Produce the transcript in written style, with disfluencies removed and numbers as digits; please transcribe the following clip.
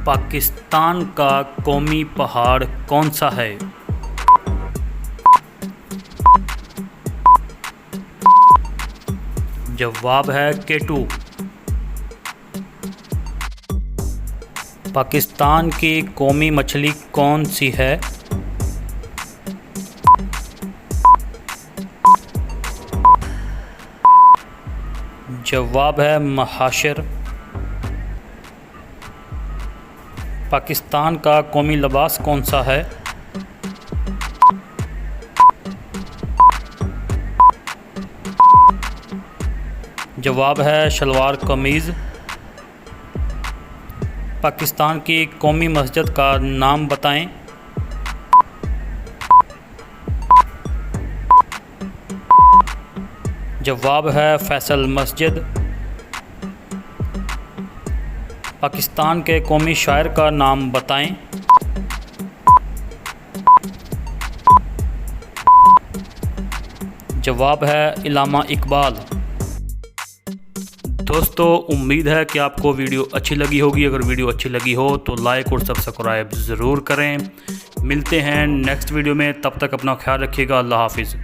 पाकिस्तान का कौमी पहाड़ कौन सा है? जवाब है K2। पाकिस्तान की कौमी मछली कौन सी है? जवाब है महाशर। पाकिस्तान का कौमी लिबास कौन सा है? जवाब है शलवार कमीज़। पाकिस्तान की कौमी मस्जिद का नाम बताएं। जवाब है फैसल मस्जिद। पाकिस्तान के कौमी शायर का नाम बताएं। जवाब है इल्लामा इकबाल। दोस्तों, उम्मीद है कि आपको वीडियो अच्छी लगी होगी। अगर वीडियो अच्छी लगी हो तो लाइक और सब्सक्राइब ज़रूर करें। मिलते हैं नेक्स्ट वीडियो में, तब तक अपना ख्याल रखिएगा। अल्लाह हाफिज़।